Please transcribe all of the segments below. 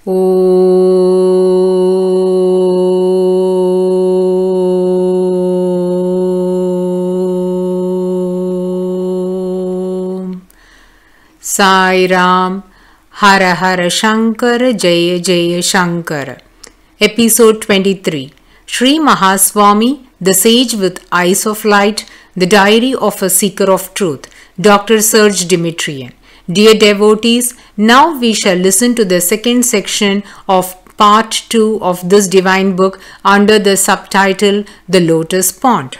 Aum Sairam. Hara Hara Shankara, Jaya Jaya Shankara. Episode 23. Sri Mahaswami-The Sage with Eyes of Light, the Diary of a Seeker of Truth, Dr.Serge Demetrian. Dear devotees, now we shall listen to the second section of part 2 of this divine book under the subtitle The Lotus Pond.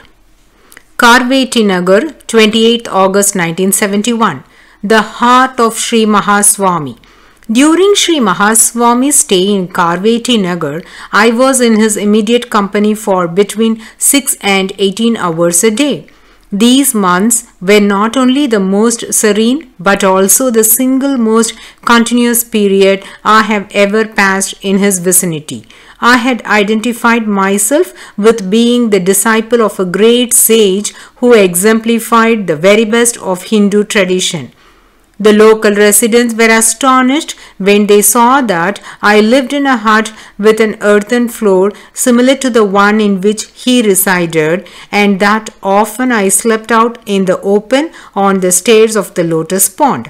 Karveti Nagar, 28th August 1971. The heart of Sri Mahaswami. During Sri Mahaswami's stay in Karveti Nagar, I was in his immediate company for between 6 and 18 hours a day. These months were not only the most serene but also the single most continuous period I have ever passed in his vicinity. I had identified myself with being the disciple of a great sage who exemplified the very best of Hindu tradition. The local residents were astonished when they saw that I lived in a hut with an earthen floor similar to the one in which he resided, and that often I slept out in the open on the stairs of the lotus pond.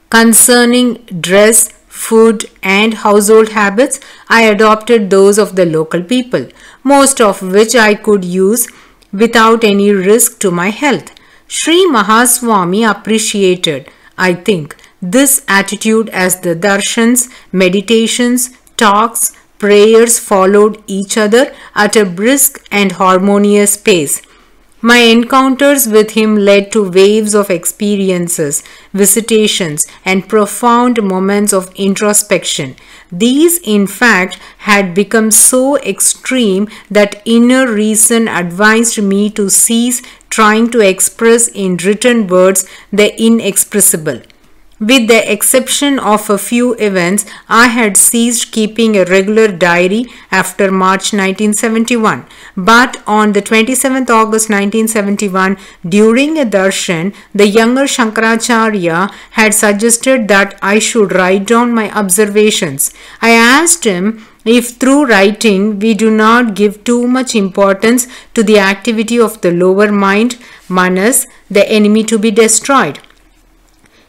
Concerning dress, food, and household habits, I adopted those of the local people, most of which I could use without any risk to my health. Sri Mahaswami appreciated, I think, this attitude as the darshans, meditations, talks, prayers followed each other at a brisk and harmonious pace. My encounters with him led to waves of experiences, visitations, and profound moments of introspection. These, in fact, had become so extreme that inner reason advised me to cease trying to express in written words the inexpressible. With the exception of a few events, I had ceased keeping a regular diary after March 1971. But on the 27th August 1971, during a darshan, the younger Shankaracharya had suggested that I should write down my observations. I asked him if through writing we do not give too much importance to the activity of the lower mind, manas, the enemy to be destroyed.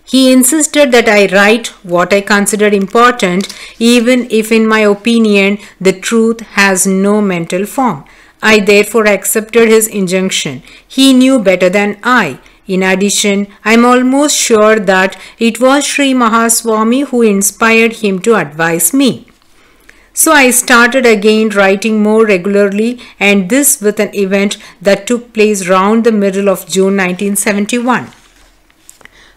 He insisted that I write what I considered important, even if in my opinion the truth has no mental form. I therefore accepted his injunction. He knew better than I. In addition, I am almost sure that it was Sri Mahaswami who inspired him to advise me. So I started again writing more regularly, and this with an event that took place round the middle of June 1971.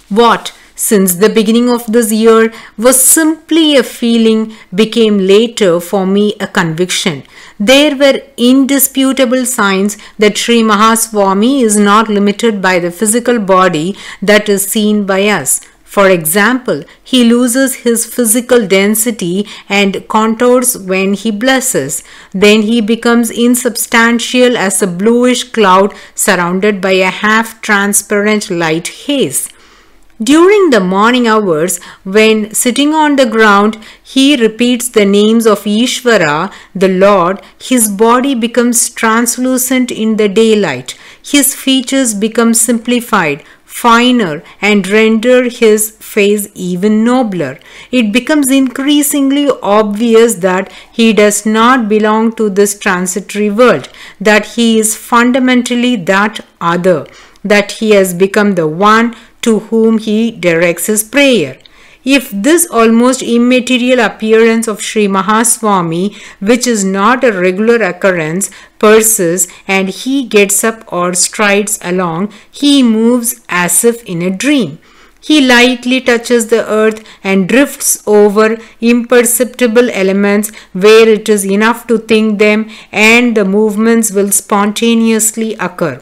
What, since the beginning of this year, was simply a feeling became later for me a conviction. There were indisputable signs that Sri Mahaswami is not limited by the physical body that is seen by us. For example, he loses his physical density and contours when he blesses. Then he becomes insubstantial as a bluish cloud surrounded by a half-transparent light haze. During the morning hours, when sitting on the ground, he repeats the names of Ishvara, the Lord, his body becomes translucent in the daylight. His features become simplified, finer, and render his face even nobler. It becomes increasingly obvious that he does not belong to this transitory world, that he is fundamentally that other, that he has become the one to whom he directs his prayer. If this almost immaterial appearance of Sri Mahaswami, which is not a regular occurrence, persists and he gets up or strides along, he moves as if in a dream. He lightly touches the earth and drifts over imperceptible elements where it is enough to think them, and the movements will spontaneously occur.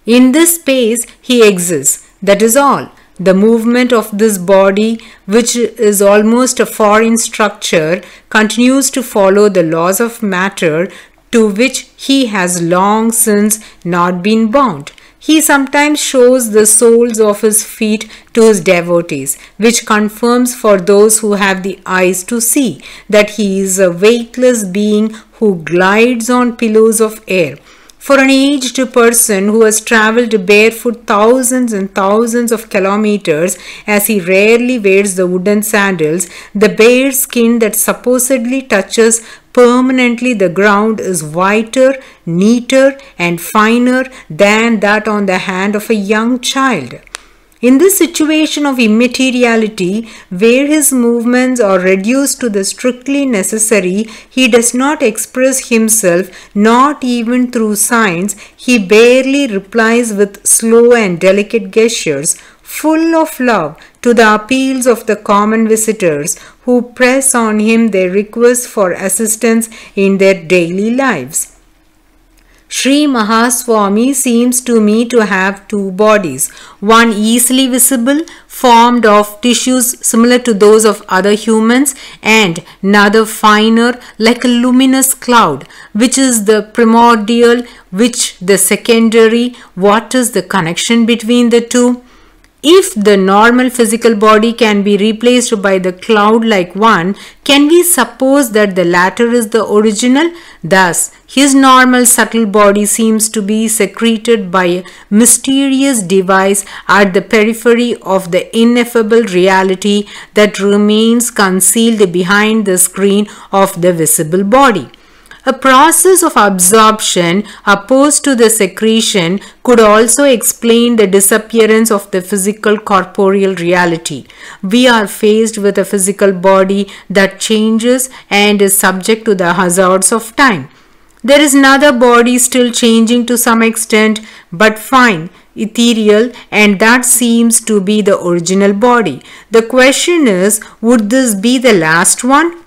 In this space he exists, that is all. The movement of this body, which is almost a foreign structure, continues to follow the laws of matter to which he has long since not been bound. He sometimes shows the soles of his feet to his devotees, which confirms for those who have the eyes to see that he is a weightless being who glides on pillows of air. For an aged person who has traveled barefoot thousands and thousands of kilometers, as he rarely wears the wooden sandals, the bare skin that supposedly touches permanently the ground is whiter, neater, and finer than that on the hand of a young child. In this situation of immateriality, where his movements are reduced to the strictly necessary, he does not express himself, not even through signs. He barely replies with slow and delicate gestures, full of love, to the appeals of the common visitors who press on him their requests for assistance in their daily lives. Sri Mahaswami seems to me to have two bodies, one easily visible, formed of tissues similar to those of other humans, and another finer, like a luminous cloud, which is the primordial, which the secondary. What is the connection between the two? If the normal physical body can be replaced by the cloud-like one, can we suppose that the latter is the original? Thus, his normal subtle body seems to be secreted by a mysterious device at the periphery of the ineffable reality that remains concealed behind the screen of the visible body. A process of absorption opposed to the secretion could also explain the disappearance of the physical corporeal reality. We are faced with a physical body that changes and is subject to the hazards of time. There is another body still changing to some extent, but fine, ethereal, and that seems to be the original body. The question is, would this be the last one?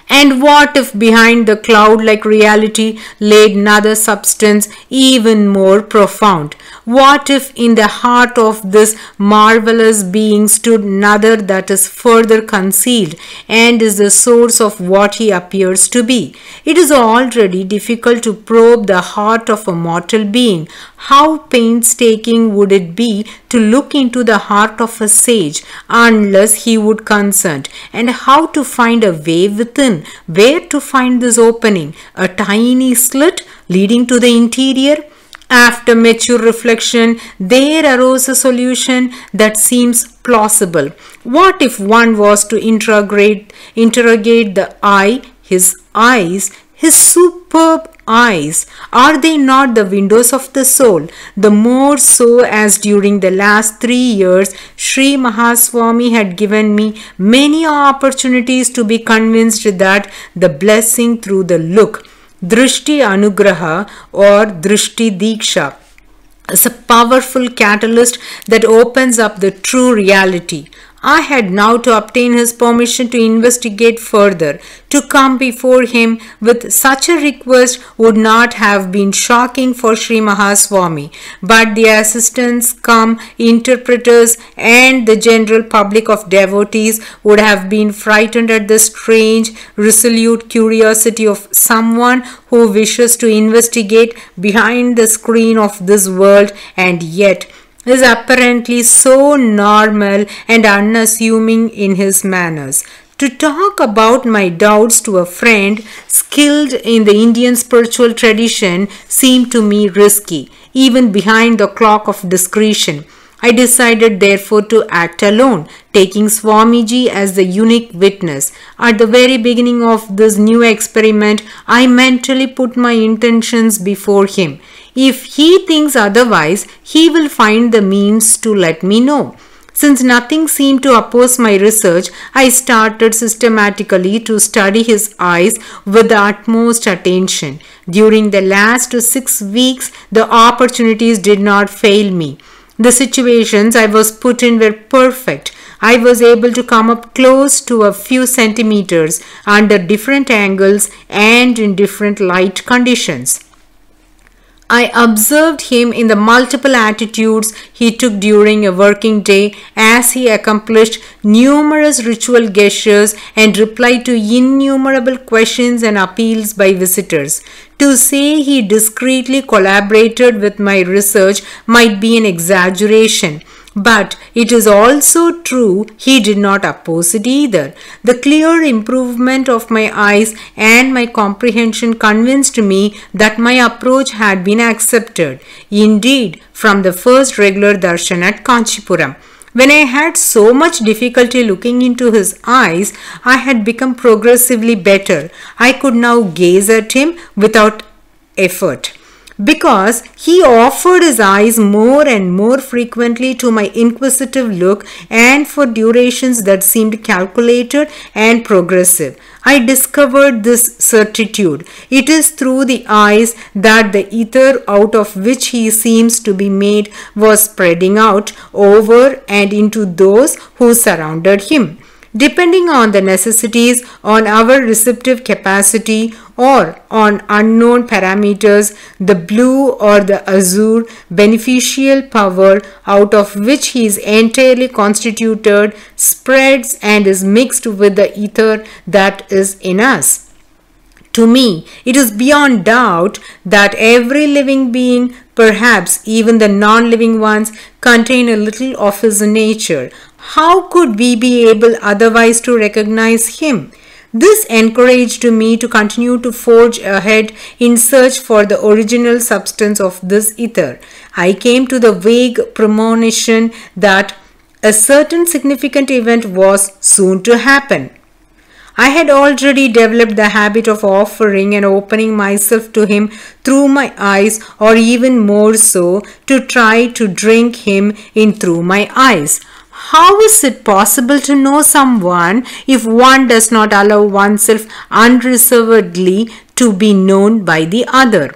And what if behind the cloud-like reality laid another substance even more profound? What if in the heart of this marvelous being stood another that is further concealed and is the source of what he appears to be? It is already difficult to probe the heart of a mortal being. How painstaking would it be to look into the heart of a sage unless he would consent? And how to find a way within? Where to find this opening? A tiny slit leading to the interior? After mature reflection, there arose a solution that seems plausible. What if one was to interrogate the eye, his eyes, his superb eyes? Are they not the windows of the soul? The more so as during the last 3 years, Sri Mahaswami had given me many opportunities to be convinced that the blessing through the look, Drishti Anugraha or Drishti Diksha, is a powerful catalyst that opens up the true reality. I had now to obtain his permission to investigate further. To come before him with such a request would not have been shocking for Sri Mahaswami, but the assistants, interpreters, and the general public of devotees would have been frightened at the strange, resolute curiosity of someone who wishes to investigate behind the screen of this world and yet is apparently so normal and unassuming in his manners. To talk about my doubts to a friend skilled in the Indian spiritual tradition seemed to me risky, even behind the clock of discretion. I decided therefore to act alone, taking Swamiji as the unique witness. At the very beginning of this new experiment, I mentally put my intentions before him. If he thinks otherwise, he will find the means to let me know. Since nothing seemed to oppose my research, I started systematically to study his eyes with the utmost attention. During the last 6 weeks, the opportunities did not fail me. The situations I was put in were perfect. I was able to come up close to a few centimeters under different angles and in different light conditions. I observed him in the multiple attitudes he took during a working day as he accomplished numerous ritual gestures and replied to innumerable questions and appeals by visitors. To say he discreetly collaborated with my research might be an exaggeration. But it is also true he did not oppose it either. The clear improvement of my eyes and my comprehension convinced me that my approach had been accepted. Indeed, from the first regular darshan at Kanchipuram, when I had so much difficulty looking into his eyes, I had become progressively better. I could now gaze at him without effort, because he offered his eyes more and more frequently to my inquisitive look and for durations that seemed calculated and progressive. I discovered this certitude. It is through the eyes that the ether out of which he seems to be made was spreading out over and into those who surrounded him. Depending on the necessities, on our receptive capacity, or on unknown parameters, the blue or the azure beneficial power out of which he is entirely constituted spreads and is mixed with the ether that is in us. To me, it is beyond doubt that every living being, perhaps even the non-living ones, contain a little of his nature. How could we be able otherwise to recognize him? This encouraged me to continue to forge ahead in search for the original substance of this ether. I came to the vague premonition that a certain significant event was soon to happen. I had already developed the habit of offering and opening myself to him through my eyes, or even more so, to try to drink him in through my eyes. How is it possible to know someone if one does not allow oneself unreservedly to be known by the other?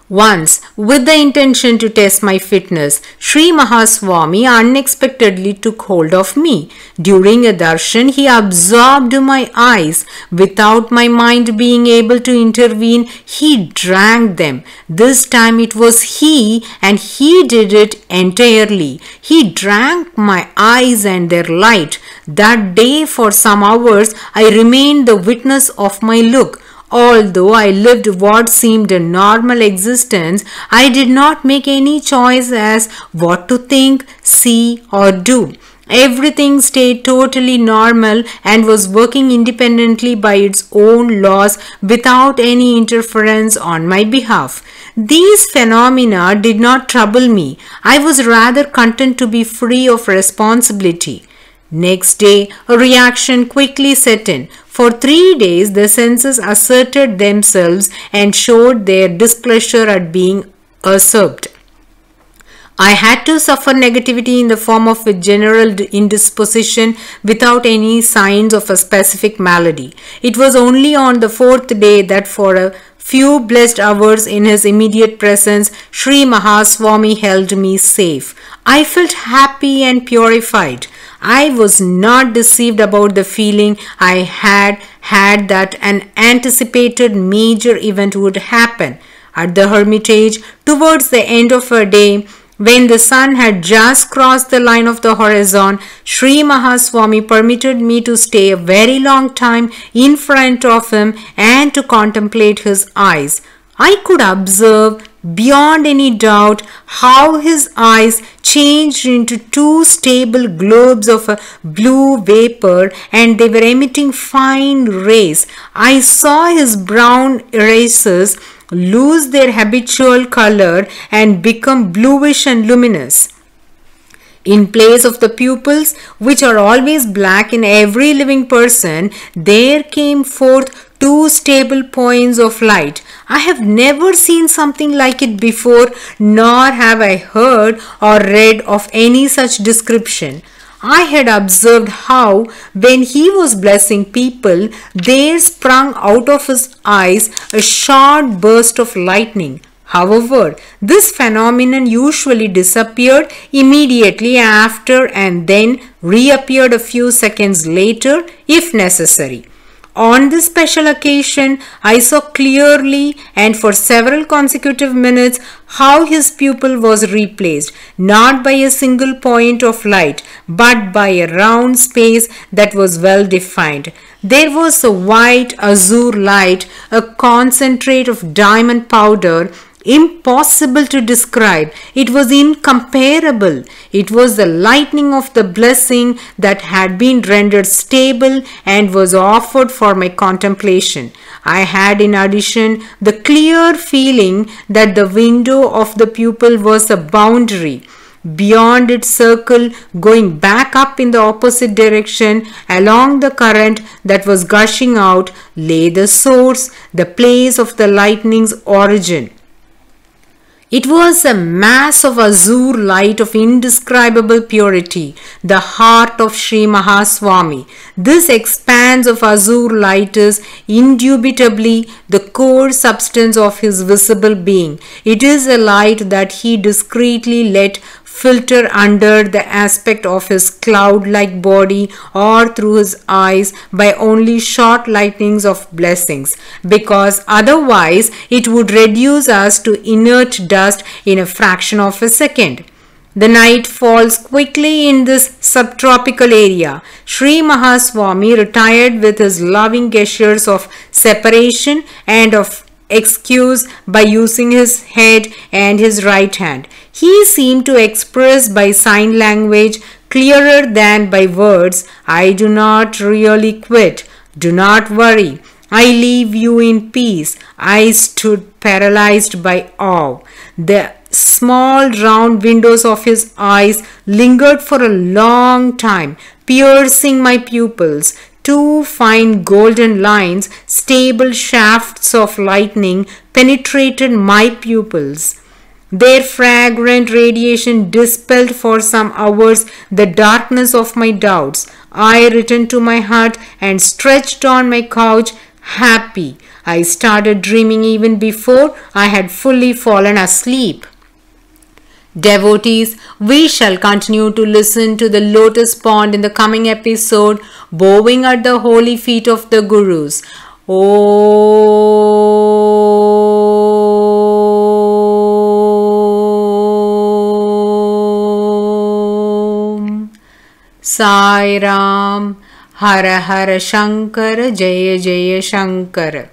Once, with the intention to test my fitness, Sri Mahaswami unexpectedly took hold of me. During a darshan, he absorbed my eyes. Without my mind being able to intervene, he drank them. This time it was he, and he did it entirely. He drank my eyes and their light. That day, for some hours, I remained the witness of my look. Although I lived what seemed a normal existence, I did not make any choice as what to think, see, or do. Everything stayed totally normal and was working independently by its own laws without any interference on my behalf. These phenomena did not trouble me. I was rather content to be free of responsibility. Next day, a reaction quickly set in. For 3 days, the senses asserted themselves and showed their displeasure at being usurped. I had to suffer negativity in the form of a general indisposition without any signs of a specific malady. It was only on the 4th day that for a few blessed hours in his immediate presence, Sri Mahaswami held me safe. I felt happy and purified. I was not deceived about the feeling I had that an anticipated major event would happen. At the hermitage, towards the end of a day, when the sun had just crossed the line of the horizon, Sri Mahaswami permitted me to stay a very long time in front of him and to contemplate his eyes. I could observe beyond any doubt how his eyes changed into 2 stable globes of a blue vapor, and they were emitting fine rays. I saw his brown irises lose their habitual color and become bluish and luminous. In place of the pupils, which are always black in every living person, there came forth 2 stable points of light. I have never seen something like it before, nor have I heard or read of any such description. I had observed how, when he was blessing people, there sprung out of his eyes a short burst of lightning. However, this phenomenon usually disappeared immediately after and then reappeared a few seconds later if necessary. On this special occasion, I saw clearly and for several consecutive minutes how his pupil was replaced, not by a single point of light, but by a round space that was well defined. There was a white azure light, a concentrate of diamond powder, impossible to describe. It was incomparable. It was the lightning of the blessing that had been rendered stable and was offered for my contemplation. I had in addition the clear feeling that the window of the pupil was a boundary. Beyond its circle, going back up in the opposite direction along the current that was gushing out, lay the source, the place of the lightning's origin. It was a mass of azure light of indescribable purity, the heart of Sri Mahaswami. This expanse of azure light is indubitably the core substance of his visible being. It is a light that he discreetly let filter under the aspect of his cloud-like body or through his eyes by only short lightnings of blessings, because otherwise it would reduce us to inert dust in a fraction of a second. The night falls quickly in this subtropical area. Sri Mahaswami retired with his loving gestures of separation and of excuse by using his head and his right hand. He seemed to express by sign language clearer than by words, "I do not really quit. Do not worry. I leave you in peace." I stood paralyzed by awe. The small round windows of his eyes lingered for a long time, piercing my pupils. Two fine golden lines, stable shafts of lightning, penetrated my pupils. Their fragrant radiation dispelled for some hours the darkness of my doubts. I returned to my hut and stretched on my couch, happy. I started dreaming even before I had fully fallen asleep. Devotees, we shall continue to listen to the lotus pond in the coming episode, bowing at the holy feet of the Gurus. Aum Sairam. Hara Hara Shankara, Jaya Jaya Shankara.